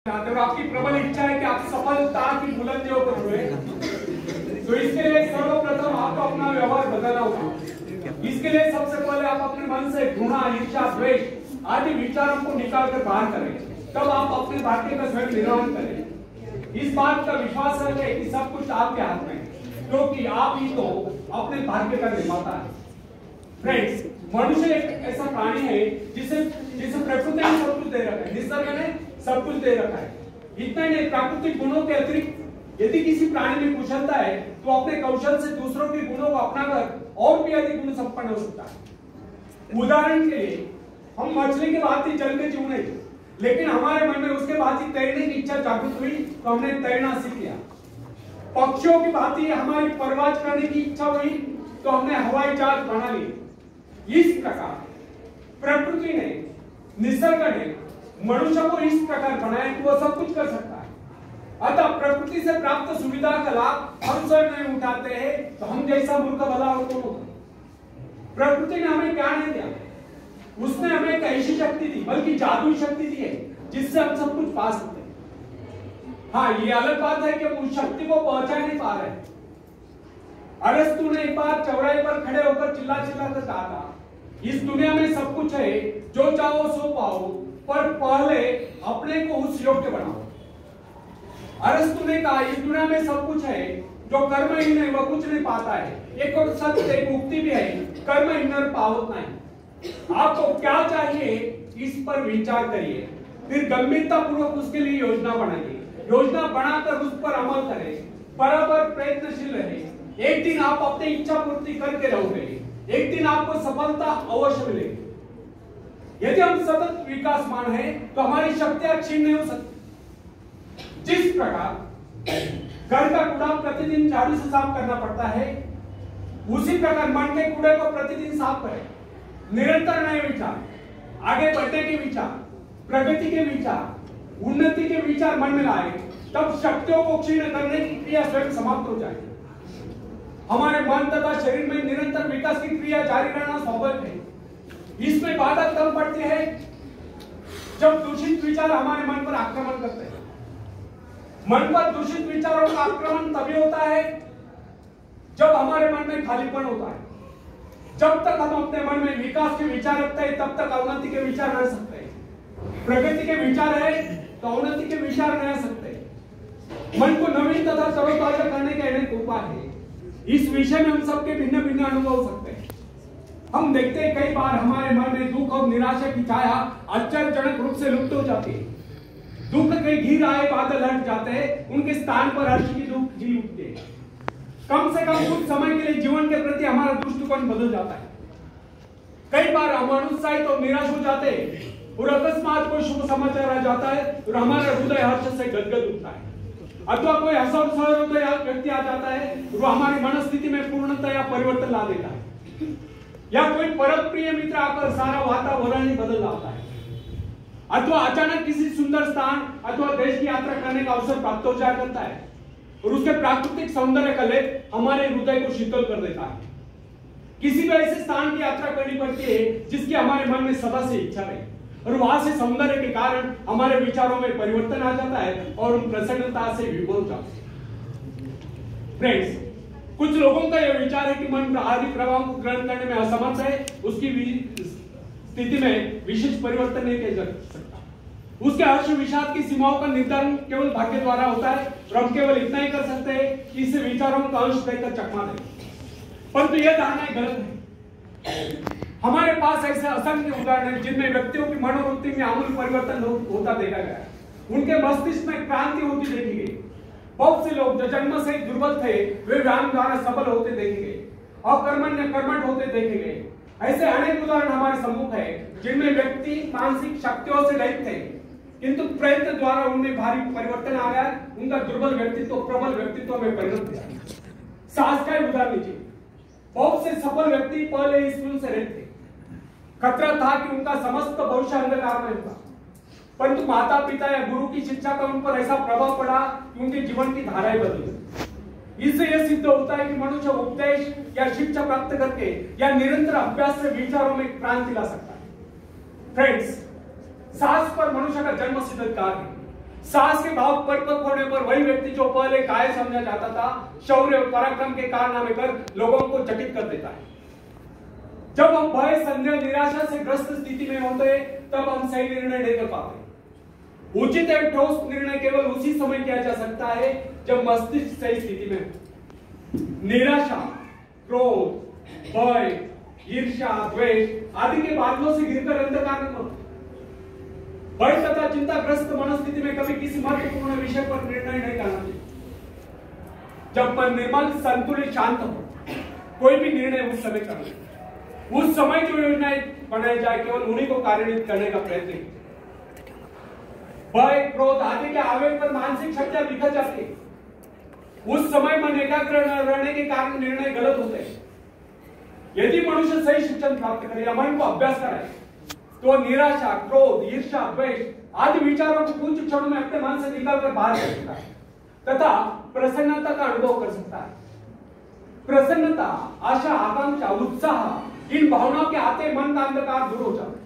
और आपकी प्रबल इच्छा है कि आप सफलता की बुलंदियों पर जुड़े, तो इसके लिए सर्वप्रथम आपको अपना व्यवहार बदलना होगा। इसके लिए सबसे पहले आप अपने मन से घृणा, ईर्ष्या, द्वेष आदि विचारों को निकालकर बाहर करें, तब आप अपने भाग्य का स्वयं निर्माण करें। इस बात का विश्वास रखें कि सब कुछ आपके हाथ में है, क्योंकि आप ही तो अपने भाग्य का निर्माता है। फ्रेंड्स, मनुष्य एक ऐसा प्राणी है जिसे प्रकृति ने सब कुछ दे रखा है, निसर्ग ने सब कुछ दे रखा है। इतना नहीं, प्राकृतिक गुणों के अतिरिक्त यदि किसी प्राणी में कुशलता है तो अपने कौशल से दूसरों के गुणों को अपनाकर और भी अधिक गुण संपन्न हो सकता है। उदाहरण के लिए, हम मछली के भांति जल में जीव नहीं, लेकिन हमारे मन में उसके भांति तैरने की इच्छा जागृत हुई तो हमने तैरना सीख लिया। पक्षियों की भांति हमारी परवाज करने की इच्छा हुई तो हमने हवाई जहाज बना ली। इस प्रकार प्रकृति ने, निसर्ग ने मनुष्य को इस प्रकार बनाया कि वो सब कुछ कर सकता है। अतः प्रकृति से प्राप्त सुविधा का लाभ हम स्वयं नहीं उठाते हैं तो हम जैसा मूर्ख भला और कौन होगा। प्रकृति ने हमें क्या नहीं दिया, उसने हमें एक ऐसी शक्ति दी, बल्कि जादुई शक्ति दी है जिससे हम सब कुछ पा सकते हैं। हाँ, ये अलग बात है कि हम उस शक्ति को पहुंचा नहीं पा रहे। अरस्तु ने एक बार चौराहे पर खड़े होकर चिल्ला कर कहा था, इस दुनिया में सब कुछ है, जो चाहो सो पाओ, पर पहले अपने को उस योग्य बनाओ। अरस्तु ने कहा, इस दुनिया में सब कुछ है, जो कर्म ही नहीं वह कुछ नहीं पाता है। एक और सत्य, एक मुक्ति भी है, कर्म ही नहीं पावत नहीं। आपको क्या चाहिए इस पर विचार करिए, फिर गंभीरता पूर्वक उसके लिए योजना बनाइए। योजना बनाकर उस पर अमल करें, बराबर प्रयत्नशील रहे। एक दिन आप अपनी इच्छा पूर्ति करके रहोगे, एक दिन आपको सफलता अवश्य मिलेगी। यदि हम सतत विकासमान हैं तो हमारी शक्तियां क्षीण नहीं हो सकती। जिस प्रकार घर का कूड़ा प्रतिदिन झाड़ू से साफ करना पड़ता है, उसी प्रकार मन के कूड़े को प्रतिदिन साफ करें। निरंतर नए विचार, आगे बढ़ने के विचार, प्रगति के विचार, उन्नति के विचार मन में लाए, तब शक्तियों को क्षीण करने की क्रिया स्वयं समाप्त हो जाएगी। हमारे मन तथा शरीर में निरंतर विकास की क्रिया जारी रहना स्वाभाविक है। इसमें बाधा तब पड़ती है जब दूषित विचार हमारे मन पर आक्रमण करते हैं। मन पर दूषित विचारों का आक्रमण तभी होता है जब हमारे मन में खालीपन होता है। जब तक हम अपने मन में विकास के विचार रखते हैं, तब तक अवनति के विचार रह सकते हैं। प्रगति के विचार है तो अवनति के विचार रह सकते हैं। मन को नवीन तथा तरोताजा करने के अनेक उपाय है। इस विषय में हम सबके भिन्न भिन्न अनुभव हो सकते हैं। हम देखते हैं कई बार हमारे मन में दुख और निराशा की छाया आश्चर्यजनक रूप से लुप्त हो जाती है। दुख के घिर आए बादल हट जाते हैं, उनके स्थान पर हर्ष की धूप खिल उठती है। कम से कम कुछ समय के लिए जीवन के प्रति हमारा दृष्टिकोण बदल जाता है। कई बार हम अनुत्साहित और निराश हो जाते हैं और अकस्मात कोई शुभ समाचार आ जाता है और हमारा हृदय हर्ष से गदगद उठता है। अथवा कोई हृदय व्यक्ति आ जाता है और हमारी मनस्थिति में पूर्णतया परिवर्तन ला देता है। या कोई परम प्रिय मित्र आकर सारा वातावरण ही बदल जाता है। अथवा अचानक किसी सुंदर स्थान अथवा देश की यात्रा करने का अवसर प्राप्त हो जाया करता है और उसके प्राकृतिक सौंदर्य का लेप हमारे हृदय को शीतल कर देता है। किसी को ऐसे स्थान की यात्रा करनी पड़ती है जिसकी हमारे मन में सदा से इच्छा रहे और वहां से सौंदर्य के कारण हमारे विचारों में परिवर्तन आ जाता है और हम प्रसन्नता से विभोर हो जाते हैं। फ्रेंड्स, कुछ लोगों का यह विचार है कि मन आदि प्रभाव को ग्रहण करने में असमर्थ है, उसकी स्थिति में विशेष परिवर्तन नहीं किया जा सकता। उसके हर्ष विषाद की सीमाओं का निर्धारण केवल भाग्य द्वारा होता है और हम केवल इतना ही कर सकते हैं कि इसे विचारों का अंश देकर चकमा दें। परंतु यह धारणा गलत है। हमारे पास ऐसे असंख्य उदाहरण हैं जिनमें व्यक्तियों की मनोवृत्ति में आमूल परिवर्तन होता देखा गया। उनके मस्तिष्क में क्रांति होती देखी गई। बहुत से लोग जो जन्म से दुर्बल थे वे व्यायाम द्वारा सबल होते देखे गए, अकर्मण्य कर्मठ होते देखे गए। ऐसे अनेक उदाहरण हमारे सम्मुख है जिनमें व्यक्ति मानसिक शक्तियों से रहित थे, किंतु प्रयत्न द्वारा उनमें भारी परिवर्तन आ गया। उनका दुर्बल व्यक्तित्व प्रबल व्यक्तित्व में परिणत हुआ। साहस का उदाहरण लीजिए। बहुत से सफल व्यक्ति पहले स्कूल से रहित थे। खतरा था कि उनका समस्त भविष्य अंधकार में होगा, परंतु माता पिता या गुरु की शिक्षा का उन पर ऐसा प्रभाव पड़ा कि उनके जीवन की धाराएं बदली। इससे यह सिद्ध होता है कि मनुष्य उपदेश या शिक्षा प्राप्त करके या निरंतर अभ्यास से विचारों में क्रांति ला सकता है। फ्रेंड्स, साहस पर मनुष्य का जन्म सिद्ध अधिकार है। साहस के भाव परिपक्व होने पर वही व्यक्ति जो पहले काय समझा जाता था, शौर्य और पराक्रम के कारनामे कर लोगों को चकित कर देता है। जब हम भय, संदेह, निराशा से ग्रस्त स्थिति में होते हैं, तब हम सही निर्णय नहीं कर पाते। उचित एवं ठोस निर्णय केवल उसी समय किया जा सकता है जब मस्तिष्क सही स्थिति में हो। निराशा, क्रोध, भय, ईर्ष्या, द्वेष आदि के बादलों से गिरकर अंधकार में मत। भय तथा चिंताग्रस्त मनस्थिति में कभी किसी महत्वपूर्ण विषय पर निर्णय नहीं करना चाहिए। जब मन निर्मल, संतुलित, शांत हो, कोई भी निर्णय उस समय करना। उस समय जो योजना बनाई जाए केवल उन्हीं को कार्यान्वित करने का प्रयत्न कीजिए। भय, क्रोध आदि के आवेग पर मानसिक शक्तियां बिखर जाती है। उस समय मन एकाग्र न रहने के कारण निर्णय गलत होते हैं। यदि मनुष्य सही शिक्षण प्राप्त करे या मन को अभ्यास कराए तो निराशा, क्रोध, ईर्ष्या, द्वेष आदि विचारों को कुछ क्षणों में अपने मन से निकालकर बाहर कर सकता है तथा प्रसन्नता का अनुभव कर सकता है। प्रसन्नता, आशा, आकांक्षा, उत्साह इन भावनाओं के आते मन का अंधकार दूर हो जाता है।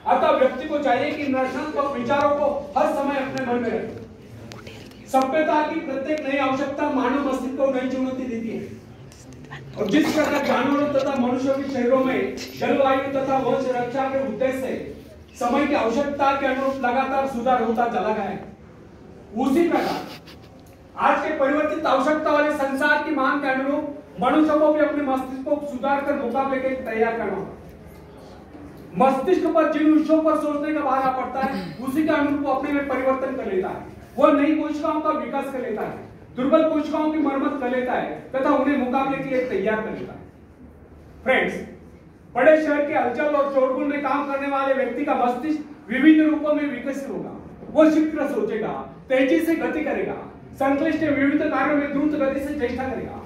अतः व्यक्ति को चाहिए कि नकारात्मक विचारों को हर समय अपने मन में रखे। सभ्यता की प्रत्येक नई आवश्यकता मानव मस्तिष्क को नई चुनौती देती है। और जिस प्रकार जानवरों तथा मनुष्यों के शरीरों में जलवायु तथा वंश रक्षा के उद्देश्य से समय की आवश्यकता के अनुरूप लगातार सुधार होता चला गया है, उसी प्रकार आज के परिवर्तित आवश्यकता वाले संसार की मांग के अनुरूप मनुष्य को भी अपने मस्तिष्क को सुधार कर मुकाबले के लिए तैयार करना होगा। मस्तिष्क पर जिन विषयों पर सोचने का भार पड़ता है उसी के अनुरूप वो अपने में परिवर्तन कर लेता है। वो नई कोशिकाओं का विकास कर लेता है, दुर्बल कोशिकाओं की मरम्मत कर लेता है तथा उन्हें मुकाबले के लिए तैयार कर लेता है। फ्रेंड्स, बड़े शहर के हलचल और शोरगुल में काम करने वाले व्यक्ति का मस्तिष्क विभिन्न रूपों में विकसित होगा। वो शीघ्र सोचेगा, तेजी से गति करेगा, संश्लिष्ट विविध कार्यों में द्रुत गति से चेष्टा करेगा।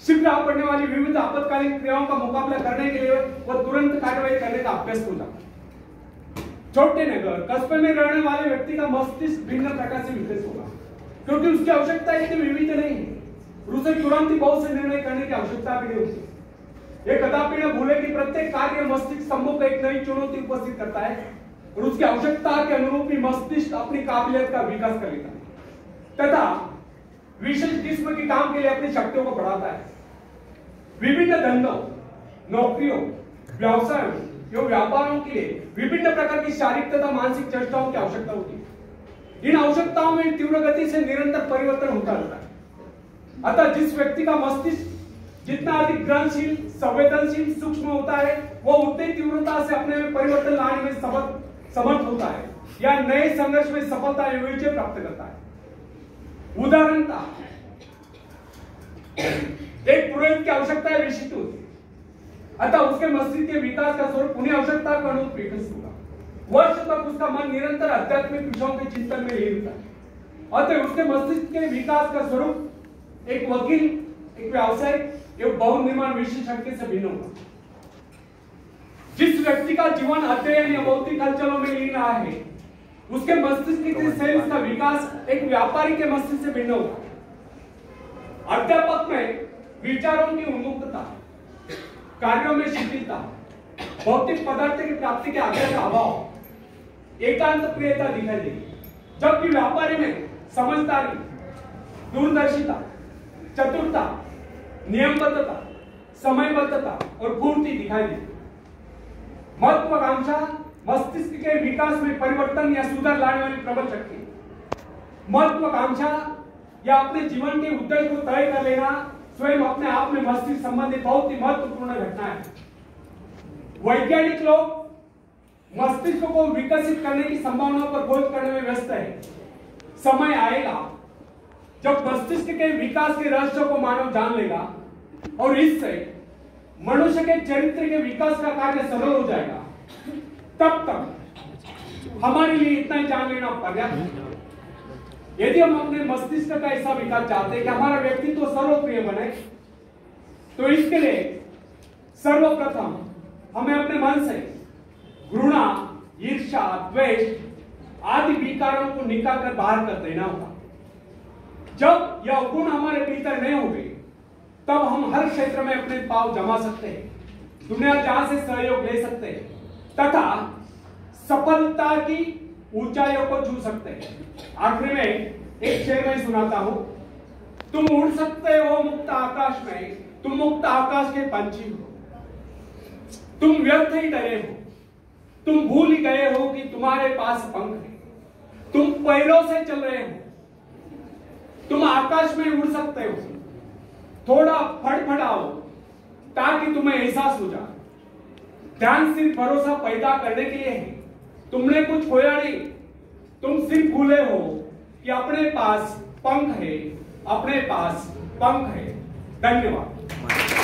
शीघ्र पड़ने वाली विविध आपातकालीन क्रियाओं का मुकाबला करने के लिए वो तुरंत कार्रवाई करने का अभ्यास हो जाता है। छोटे नगर, कस्बे में रहने वाले व्यक्ति का मस्तिष्क भिन्न प्रकार से विकसित होगा क्योंकि उसकी आवश्यकता इतनी विविध नहीं है। उसे तुरंत ही बहुत से निर्णय करने की आवश्यकता भी नहीं होती। ये कदापि न भूले कि प्रत्येक कार्य मस्तिष्क समूह को एक नई चुनौती उपस्थित करता है और उसकी आवश्यकता के अनुरूप ही मस्तिष्क अपनी काबिलियत का विकास कर लेता है तथा विशेष किस्म के काम के लिए अपनी शक्तियों को बढ़ाता है। विभिन्न धंधों, नौकरियों, व्यवसायों एवं व्यापारों के लिए विभिन्न प्रकार की शारीरिक तथा मानसिक चेष्टाओं की आवश्यकता होती है। इन आवश्यकताओं में तीव्र गति से निरंतर परिवर्तन होता रहता है। अतः जिस व्यक्ति का मस्तिष्क जितना अधिक ग्रहणशील, संवेदनशील, सूक्ष्म होता है वो उतनी तीव्रता से अपने में परिवर्तन लाने में समर्थ होता है या नए संघर्ष में सफलता या विजय प्राप्त करता है। उदाहरणता, एक पुरोहित की आवश्यकता विशिष्ट होती है अतः उसके मस्तिष्क के विकास का स्वरूप उन्हीं आवश्यकता के अनुरूप विकसित होगा। वर्ष तक उसका मन निरंतर आध्यात्मिक विषयों के चिंतन में लीन रहता है। अतः उसके मस्तिष्क के विकास का स्वरूप एक वकील, एक व्यवसायिक एवं भवन निर्माण विशेषज्ञ से भिन्न होगा। जिस व्यक्ति का जीवन अध्ययन या भौतिक हलचलों में लीन रहा है उसके मस्तिष्क के सेल्स का विकास एक व्यापारी के मस्तिष्क से भिन्न होगा। अध्यापक में विचारों की उन्मुक्तता, कार्यों में शिथिलता, भौतिक पदार्थ की प्राप्ति के आग्रह का अभाव, एकांत प्रियता दिखाई देगी, जबकि व्यापारी में समझदारी, दूरदर्शिता, चतुरता, नियमबद्धता, समयबद्धता और पूर्ति दिखाई देगी। महत्वाकांक्षा मस्तिष्क के विकास में परिवर्तन या सुधार लाने वाली प्रबल शक्ति है। महत्वाकांक्षा या अपने जीवन के उद्देश्य को तय कर लेना स्वयं अपने आप में मस्तिष्क संबंधित बहुत ही महत्वपूर्ण घटना है। वैज्ञानिक लोग मस्तिष्क को विकसित करने की संभावनाओं पर खोज करने में व्यस्त है। समय आएगा जब मस्तिष्क के विकास के रहस्य को मानव जान लेगा और इससे मनुष्य के चरित्र के विकास का कार्य सरल हो जाएगा। तब तक हमारे लिए इतना ही जान लेना पर्याप्त है। यदि हम अपने मस्तिष्क का ऐसा विकास चाहते हैं कि हमारा व्यक्तित्व सर्वप्रिय बने, तो इसके लिए सर्वप्रथम हमें अपने मन से घृणा, ईर्ष्या, द्वेष आदि विकारों को निकाल कर बाहर कर देना होगा। जब यह गुण हमारे भीतर नहीं होंगे तब हम हर क्षेत्र में अपने पांव जमा सकते हैं, दुनिया जहां से सहयोग ले सकते हैं तथा सफलता की ऊंचाइयों को छू सकते हैं। आखिर में एक शेर में सुनाता हूं, तुम उड़ सकते हो मुक्त आकाश में, तुम मुक्त आकाश के पंछी हो, तुम व्यर्थ ही डरे हो, तुम भूल ही गए हो कि तुम्हारे पास पंख है, तुम पैरों से चल रहे हो, तुम आकाश में उड़ सकते हो, थोड़ा फड़फड़ाओ ताकि तुम्हें एहसास हो जाए। ध्यान सिर्फ भरोसा पैदा करने के लिए है, तुमने कुछ खोया नहीं, तुम सिर्फ भूले हो कि अपने पास पंख है, अपने पास पंख है। धन्यवाद।